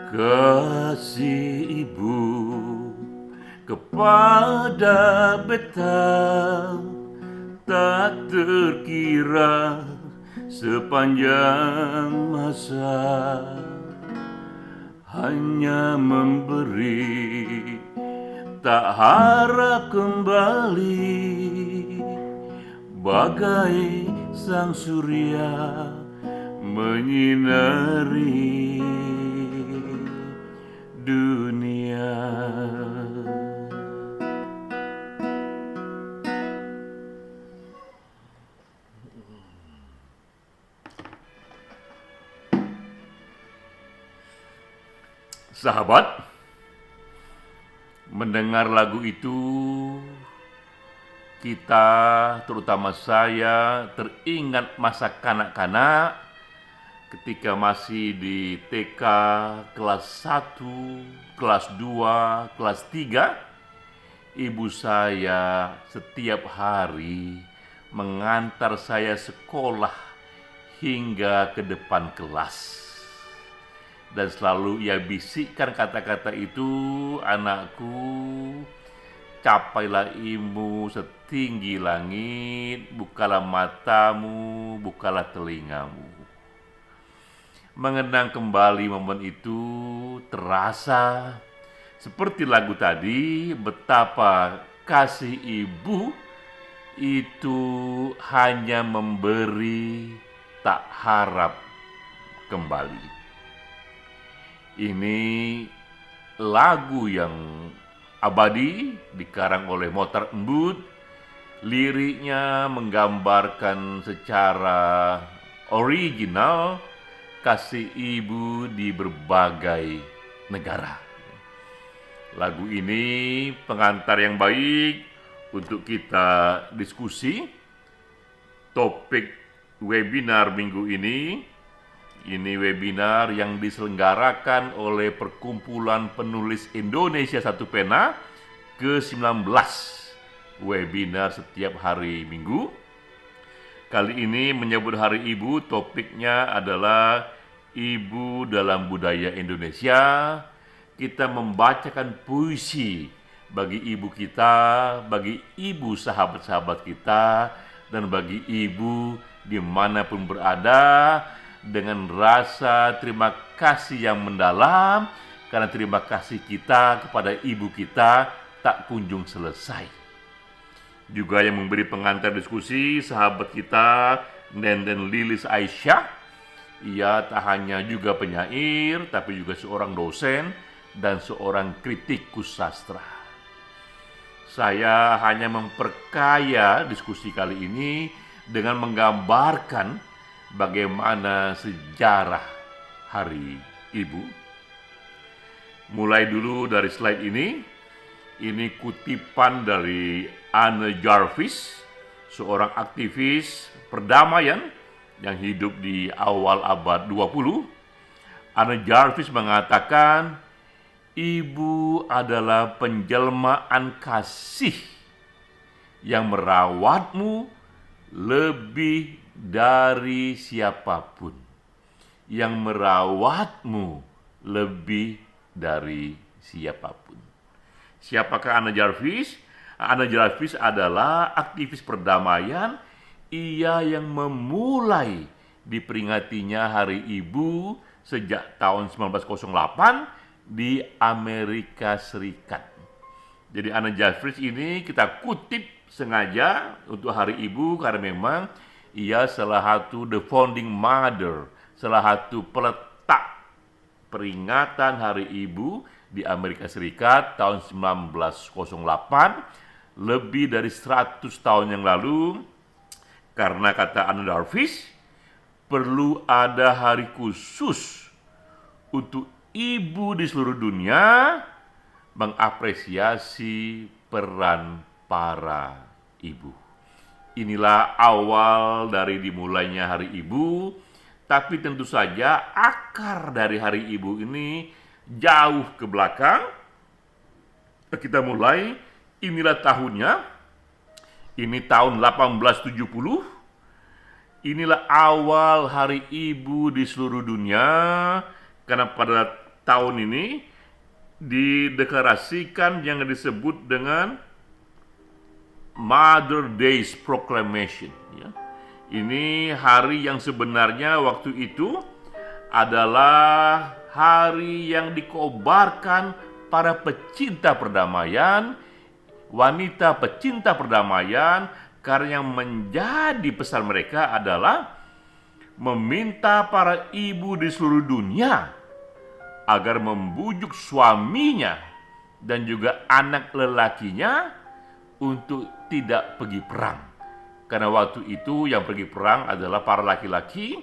Kasih ibu kepada beta tak terkira sepanjang masa, hanya memberi tak harap kembali, bagai sang surya menyinari dunia. Sahabat, mendengar lagu itu, kita, terutama saya, teringat masa kanak-kanak ketika masih di TK kelas 1, kelas 2, kelas 3. Ibu saya setiap hari mengantar saya sekolah hingga ke depan kelas. Dan selalu ia bisikkan kata-kata itu, "Anakku, capailah ilmu setinggi langit, bukalah matamu, bukalah telingamu." Mengenang kembali momen itu, terasa seperti lagu tadi, betapa kasih ibu itu hanya memberi, tak harap kembali. Ini lagu yang abadi, dikarang oleh Motar Embut. Liriknya menggambarkan secara original kasih ibu di berbagai negara. Lagu ini pengantar yang baik untuk kita diskusi. Topik webinar minggu ini webinar yang diselenggarakan oleh Perkumpulan Penulis Indonesia Satu Pena ke-19. Webinar setiap hari Minggu. Kali ini menyebut Hari Ibu, topiknya adalah Ibu dalam Budaya Indonesia. Kita membacakan puisi bagi ibu kita, bagi ibu sahabat-sahabat kita, dan bagi ibu dimanapun berada, dengan rasa terima kasih yang mendalam, karena terima kasih kita kepada ibu kita tak kunjung selesai. Juga yang memberi pengantar diskusi, sahabat kita Nenden Lilis Aisyah. Ia tak hanya juga penyair, tapi juga seorang dosen dan seorang kritikus sastra. Saya hanya memperkaya diskusi kali ini dengan menggambarkan bagaimana sejarah Hari Ibu. Mulai dulu dari slide ini. Ini kutipan dari Anne Jarvis, seorang aktivis perdamaian yang hidup di awal abad 20. Anne Jarvis mengatakan, ibu adalah penjelmaan kasih yang merawatmu lebih dari siapapun, yang merawatmu lebih dari siapapun. Siapakah Anne Jarvis? Anne Jarvis adalah aktivis perdamaian. Ia yang memulai diperingatinya Hari Ibu sejak tahun 1908 di Amerika Serikat. Jadi Anne Jarvis ini kita kutip sengaja untuk Hari Ibu karena memang ia salah satu the founding mother, salah satu peletak peringatan Hari Ibu di Amerika Serikat tahun 1908, lebih dari 100 tahun yang lalu. Karena kata Anne Jarvis, perlu ada hari khusus untuk ibu di seluruh dunia mengapresiasi peran para ibu. Inilah awal dari dimulainya Hari Ibu, tapi tentu saja akar dari Hari Ibu ini jauh ke belakang. Kita mulai, inilah tahunnya. Ini tahun 1870. Inilah awal Hari Ibu di seluruh dunia, karena pada tahun ini dideklarasikan yang disebut dengan Mother Day's Proclamation. Ya. Ini hari yang sebenarnya waktu itu adalah hari yang dikobarkan para pecinta perdamaian, wanita pecinta perdamaian, karena yang menjadi pesan mereka adalah meminta para ibu di seluruh dunia agar membujuk suaminya dan juga anak lelakinya untuk tidak pergi perang. Karena waktu itu yang pergi perang adalah para laki-laki,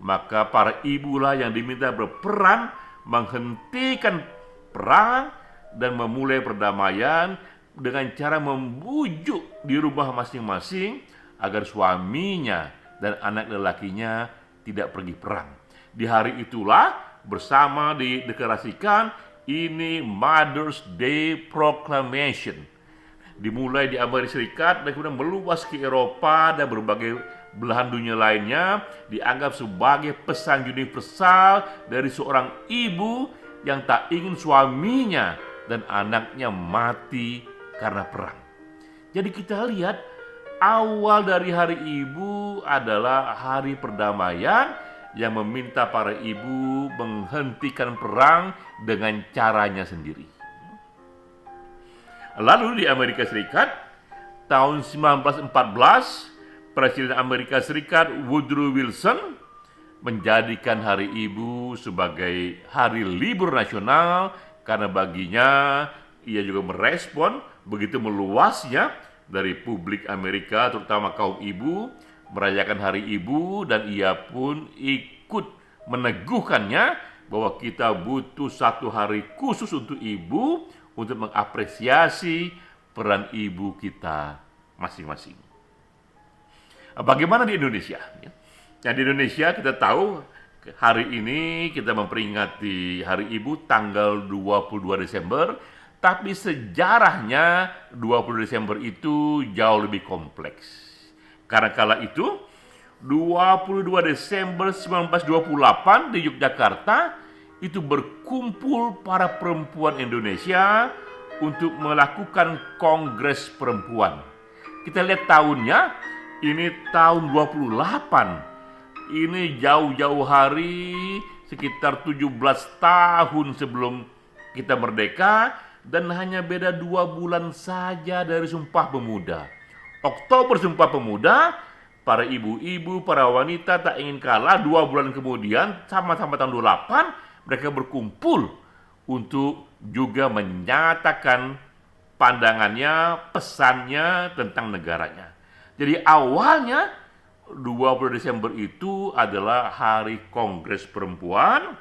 maka para ibulah yang diminta berperan menghentikan perang dan memulai perdamaian dengan cara membujuk di rumah masing-masing agar suaminya dan anak lelakinya tidak pergi perang. Di hari itulah bersama dideklarasikan ini Mother's Day Proclamation. Dimulai di Amerika Serikat dan kemudian meluas ke Eropa dan berbagai belahan dunia lainnya, dianggap sebagai pesan universal dari seorang ibu yang tak ingin suaminya dan anaknya mati karena perang. Jadi kita lihat awal dari Hari Ibu adalah hari perdamaian yang meminta para ibu menghentikan perang dengan caranya sendiri. Lalu di Amerika Serikat tahun 1914, Presiden Amerika Serikat Woodrow Wilson menjadikan Hari Ibu sebagai hari libur nasional karena baginya ia juga merespon begitu meluasnya dari publik Amerika, terutama kaum ibu, merayakan Hari Ibu, dan ia pun ikut meneguhkannya bahwa kita butuh satu hari khusus untuk ibu untuk mengapresiasi peran ibu kita masing-masing. Bagaimana di Indonesia? Nah, di Indonesia kita tahu hari ini kita memperingati Hari Ibu tanggal 22 Desember, tapi sejarahnya 20 Desember itu jauh lebih kompleks. Karena kala itu 22 Desember 1928 di Yogyakarta itu berkumpul para perempuan Indonesia untuk melakukan Kongres Perempuan. Kita lihat tahunnya, ini tahun 28. Ini jauh-jauh hari, sekitar 17 tahun sebelum kita merdeka, dan hanya beda 2 bulan saja dari Sumpah Pemuda. Oktober Sumpah Pemuda, para ibu-ibu, para wanita tak ingin kalah, 2 bulan kemudian, sama-sama tahun 28, mereka berkumpul untuk juga menyatakan pandangannya, pesannya tentang negaranya. Jadi awalnya 20 Desember itu adalah hari Kongres Perempuan,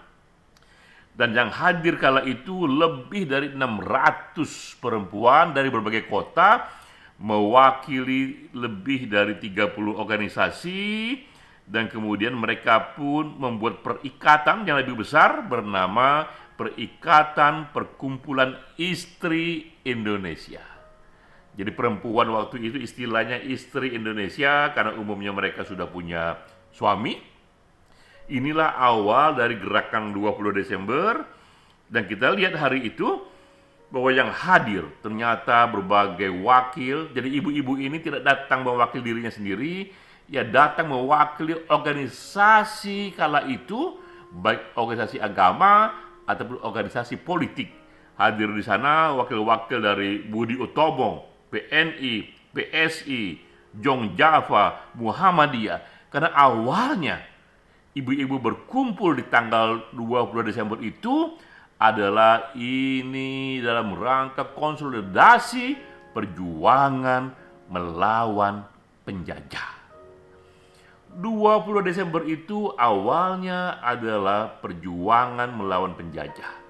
dan yang hadir kala itu lebih dari 600 perempuan dari berbagai kota, mewakili lebih dari 30 organisasi, dan kemudian mereka pun membuat perikatan yang lebih besar bernama Perikatan Perkumpulan Istri Indonesia. Jadi perempuan waktu itu istilahnya Istri Indonesia karena umumnya mereka sudah punya suami. Inilah awal dari gerakan 20 Desember, dan kita lihat hari itu bahwa yang hadir ternyata berbagai wakil. Jadi ibu-ibu ini tidak datang mewakili dirinya sendiri, ia datang mewakili organisasi kala itu, baik organisasi agama ataupun organisasi politik. Hadir di sana wakil-wakil dari Budi Utomo, PNI, PSI, Jong Java, Muhammadiyah. Karena awalnya ibu-ibu berkumpul di tanggal 20 Desember itu adalah ini dalam rangka konsolidasi perjuangan melawan penjajah. 20 Desember itu awalnya adalah perjuangan melawan penjajah.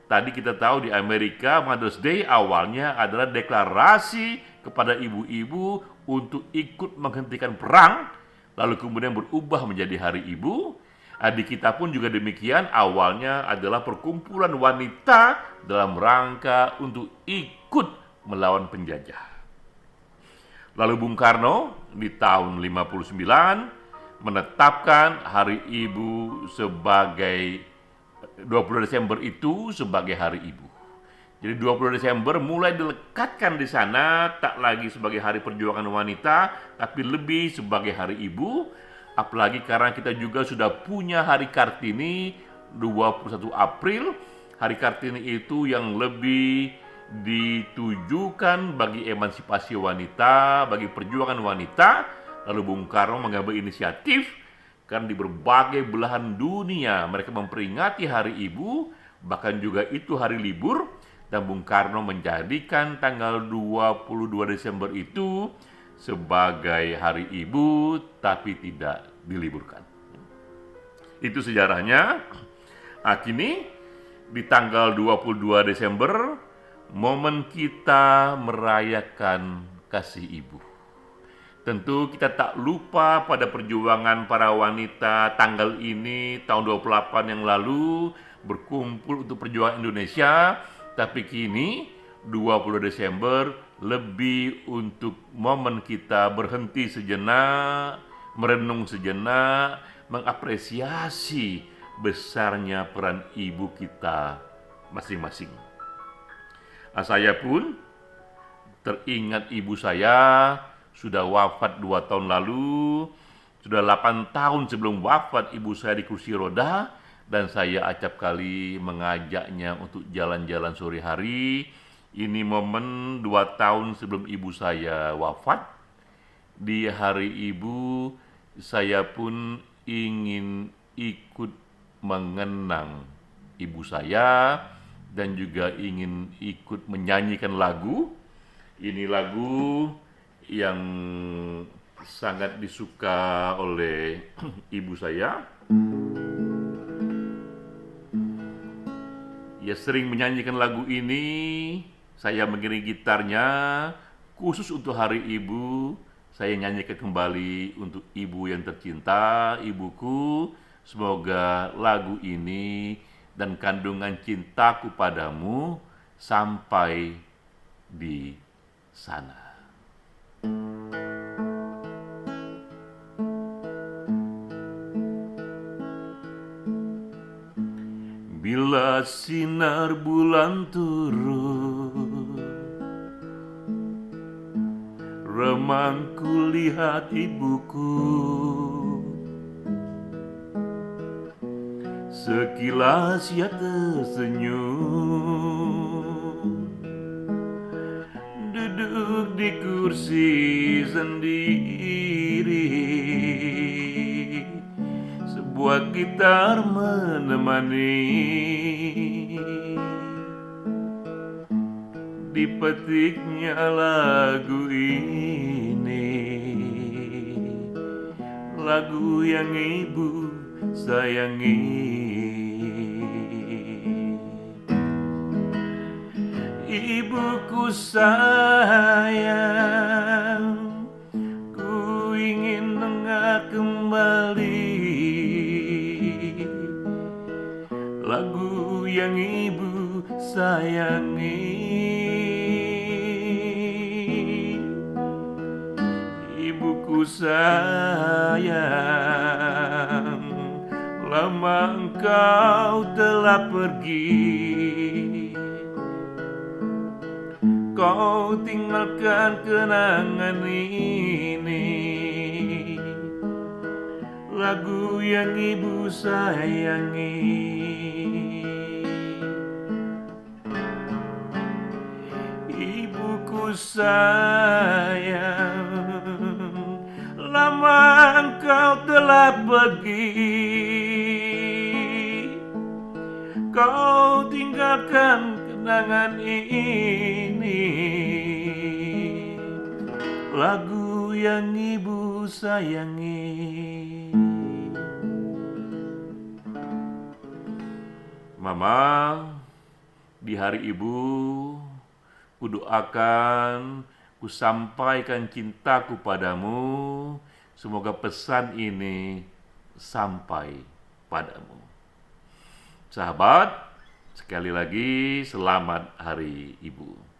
Tadi kita tahu di Amerika Mother's Day awalnya adalah deklarasi kepada ibu-ibu untuk ikut menghentikan perang, lalu kemudian berubah menjadi Hari Ibu. Di kita pun juga demikian, awalnya adalah perkumpulan wanita dalam rangka untuk ikut melawan penjajah. Lalu Bung Karno di tahun 59 menetapkan Hari Ibu sebagai 20 Desember itu sebagai Hari Ibu. Jadi 20 Desember mulai dilekatkan di sana tak lagi sebagai Hari Perjuangan Wanita, tapi lebih sebagai Hari Ibu. Apalagi karena kita juga sudah punya Hari Kartini 21 April. Hari Kartini itu yang lebih ditujukan bagi emansipasi wanita, bagi perjuangan wanita. Lalu Bung Karno mengambil inisiatif karena di berbagai belahan dunia mereka memperingati Hari Ibu, bahkan juga itu hari libur, dan Bung Karno menjadikan tanggal 22 Desember itu sebagai Hari Ibu tapi tidak diliburkan. Itu sejarahnya. Kini di tanggal 22 Desember momen kita merayakan kasih ibu. Tentu kita tak lupa pada perjuangan para wanita tanggal ini tahun 28 yang lalu berkumpul untuk perjuangan Indonesia, tapi kini 20 Desember lebih untuk momen kita berhenti sejenak, merenung sejenak, mengapresiasi besarnya peran ibu kita masing-masing. Saya pun teringat ibu saya sudah wafat 2 tahun lalu. Sudah 8 tahun sebelum wafat ibu saya di kursi roda, dan saya acap kali mengajaknya untuk jalan-jalan sore hari. Ini momen 2 tahun sebelum ibu saya wafat. Di hari ibu saya pun ingin ikut mengenang ibu saya dan juga ingin ikut menyanyikan lagu. Ini lagu yang sangat disuka oleh ibu saya. Ia sering menyanyikan lagu ini, saya mengiring gitarnya khusus untuk Hari Ibu. Saya nyanyikan kembali untuk ibu yang tercinta, ibuku. Semoga lagu ini dan kandungan cintaku padamu sampai di sana. Bila sinar bulan turun, remangku lihat ibuku. Sekilas ia tersenyum, duduk di kursi sendiri, sebuah gitar menemani. Dipetiknya lagu ini, lagu yang ibu sayangi. Ibuku sayang, ku ingin dengar kembali lagu yang ibu sayangi. Ibuku sayang, lama engkau telah pergi. Kau tinggalkan kenangan ini, lagu yang ibu sayangi. Ibuku sayang, lama engkau telah pergi. Kau tinggalkan kenangan ini, lagu yang ibu sayangi. Mama, di hari ibu, kudoakan, kusampaikan cintaku padamu. Semoga pesan ini sampai padamu. Sahabat, sekali lagi selamat Hari Ibu.